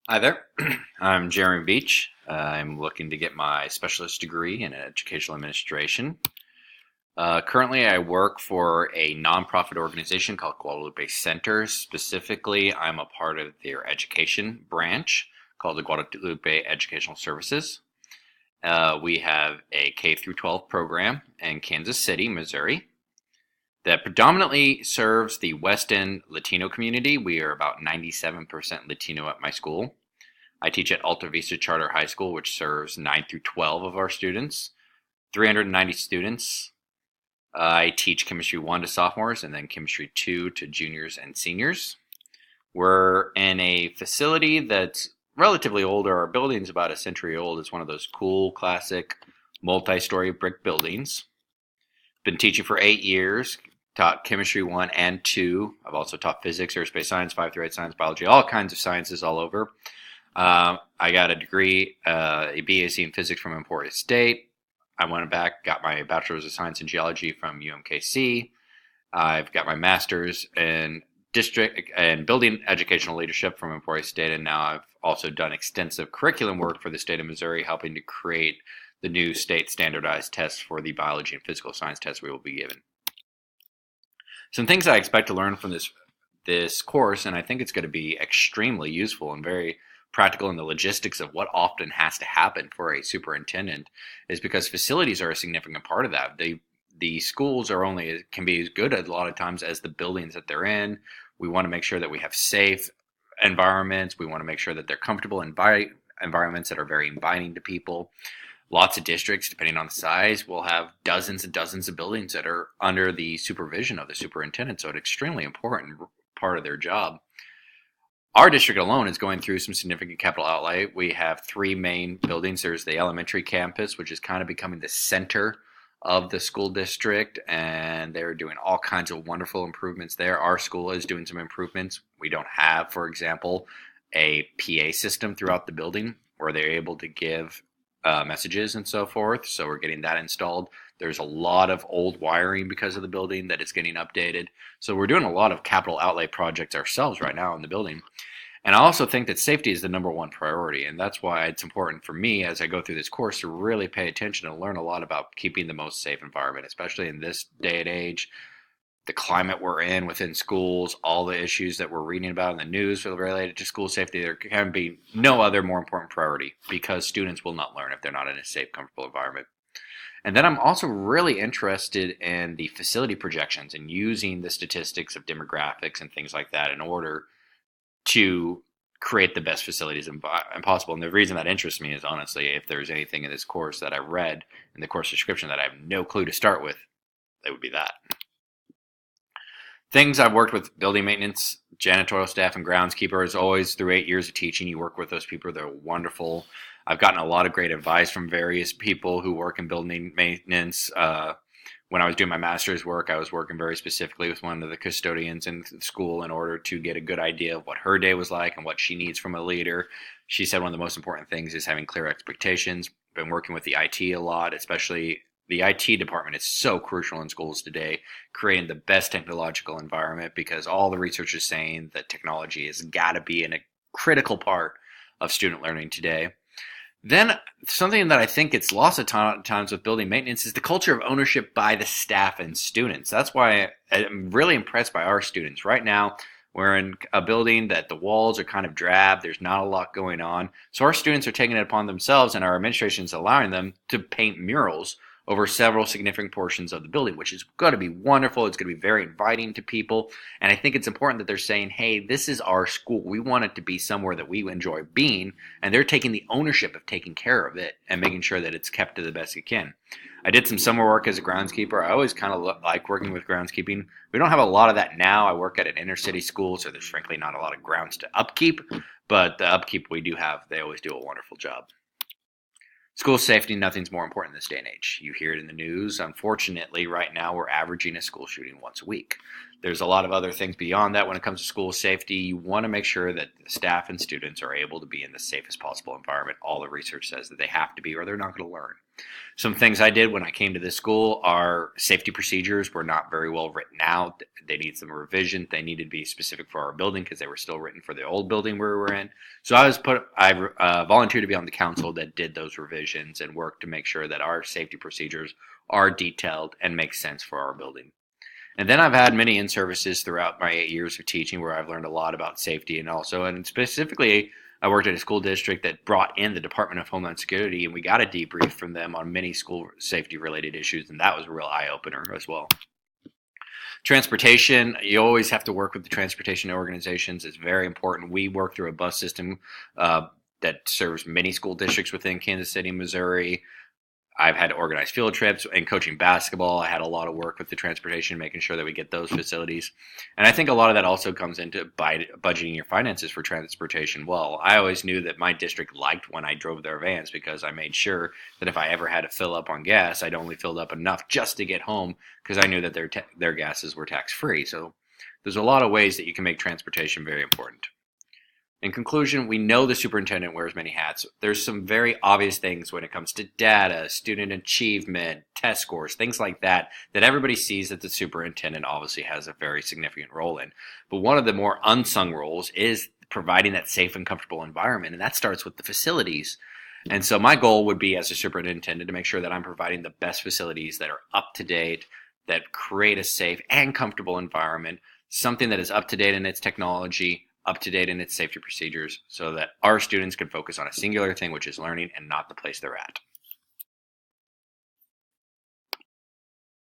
Hi there. I'm Jeremy Beach. I'm looking to get my specialist degree in educational administration. Currently, I work for a nonprofit organization called Guadalupe Center. Specifically, I'm a part of their education branch called the Guadalupe Educational Services. We have a K through 12 program in Kansas City, Missouri, that predominantly serves the West End Latino community. We are about 97% Latino at my school. I teach at Alta Vista Charter High School, which serves 9 through 12 of our students, 390 students. I teach Chemistry 1 to sophomores and then Chemistry 2 to juniors and seniors. We're in a facility that's relatively older. Our building's about a century old. It's one of those cool, classic, multi-story brick buildings. Been teaching for 8 years, taught Chemistry 1 and 2. I've also taught physics, aerospace science, 5 through 8 science, biology, all kinds of sciences all over. I got a degree, a BAc in physics from Emporia State. I went back, got my bachelor's of science in geology from UMKC. I've got my master's in district and building educational leadership from Emporia State, and now I've also done extensive curriculum work for the state of Missouri, helping to create the new state standardized tests for the biology and physical science tests we will be given. Some things I expect to learn from this course, and I think it's going to be extremely useful and very practical in the logistics of what often has to happen for a superintendent, is because facilities are a significant part of that. The schools can be as good a lot of times as the buildings that they're in. We want to make sure that we have safe environments. We want to make sure that they're comfortable environments that are very inviting to people. Lots of districts, depending on the size, will have dozens and dozens of buildings that are under the supervision of the superintendent. So it's extremely important part of their job. Our district alone is going through some significant capital outlay. We have 3 main buildings. There's the elementary campus, which is kind of becoming the center of the school district, and they're doing all kinds of wonderful improvements there. Our school is doing some improvements. We don't have, for example, a PA system throughout the building where they're able to give messages and so forth. So we're getting that installed. There's a lot of old wiring because of the building that is getting updated. So we're doing a lot of capital outlay projects ourselves right now in the building. And I also think that safety is the number one priority. And that's why it's important for me as I go through this course to really pay attention and learn a lot about keeping the most safe environment, especially in this day and age. The climate we're in within schools, all the issues that we're reading about in the news related to school safety, there can be no other more important priority because students will not learn if they're not in a safe, comfortable environment. And then I'm also really interested in the facility projections and using the statistics of demographics and things like that in order to create the best facilities possible. And the reason that interests me is honestly, if there's anything in this course that I read in the course description that I have no clue to start with, it would be that. Things I've worked with: building maintenance, janitorial staff, and groundskeeper. As always, through 8 years of teaching, you work with those people. They're wonderful. I've gotten a lot of great advice from various people who work in building maintenance. When I was doing my master's work, I was working very specifically with one of the custodians in the school in order to get a good idea of what her day was like and what she needs from a leader. She said one of the most important things is having clear expectations. Been working with the IT a lot, especially the IT department is so crucial in schools today, creating the best technological environment because all the research is saying that technology has got to be a critical part of student learning today. Then something that I think gets lost at times with building maintenance is the culture of ownership by the staff and students. That's why I'm really impressed by our students. Right now, we're in a building that the walls are kind of drab. There's not a lot going on. So our students are taking it upon themselves, and our administration is allowing them to paint murals over several significant portions of the building, which is going to be wonderful. It's going to be very inviting to people. And I think it's important that they're saying, hey, this is our school. We want it to be somewhere that we enjoy being. And they're taking the ownership of taking care of it and making sure that it's kept to the best it can. I did some summer work as a groundskeeper. I always kind of like working with groundskeeping. We don't have a lot of that now. I work at an inner city school, so there's frankly not a lot of grounds to upkeep. But the upkeep we do have, they always do a wonderful job. School safety, nothing's more important in this day and age. You hear it in the news. Unfortunately, right now we're averaging a school shooting once a week. There's a lot of other things beyond that when it comes to school safety. You want to make sure that the staff and students are able to be in the safest possible environment. All the research says that they have to be or they're not going to learn. Some things I did when I came to this school are safety procedures were not very well written out. They need some revision. They needed to be specific for our building because they were still written for the old building we were in. So I volunteered to be on the council that did those revisions and worked to make sure that our safety procedures are detailed and make sense for our building. And then I've had many in-services throughout my 8 years of teaching where I've learned a lot about safety and specifically, I worked at a school district that brought in the Department of Homeland Security, and we got a debrief from them on many school safety related issues, and that was a real eye opener as well. Transportation, you always have to work with the transportation organizations. It's very important. We work through a bus system that serves many school districts within Kansas City, Missouri. I've had to organize field trips and coaching basketball. I had a lot of work with the transportation, making sure that we get those facilities. And I think a lot of that also comes into budgeting your finances for transportation. Well, I always knew that my district liked when I drove their vans because I made sure that if I ever had to fill up on gas, I'd only filled up enough just to get home because I knew that their gases were tax-free. So there's a lot of ways that you can make transportation very important. In conclusion, we know the superintendent wears many hats. There's some very obvious things when it comes to data, student achievement, test scores, things like that everybody sees that the superintendent obviously has a very significant role in. But one of the more unsung roles is providing that safe and comfortable environment, and that starts with the facilities. And so my goal would be as a superintendent to make sure that I'm providing the best facilities that are up to date, that create a safe and comfortable environment, something that is up to date in its technology, up to date in its safety procedures so that our students can focus on a singular thing, which is learning and not the place they're at.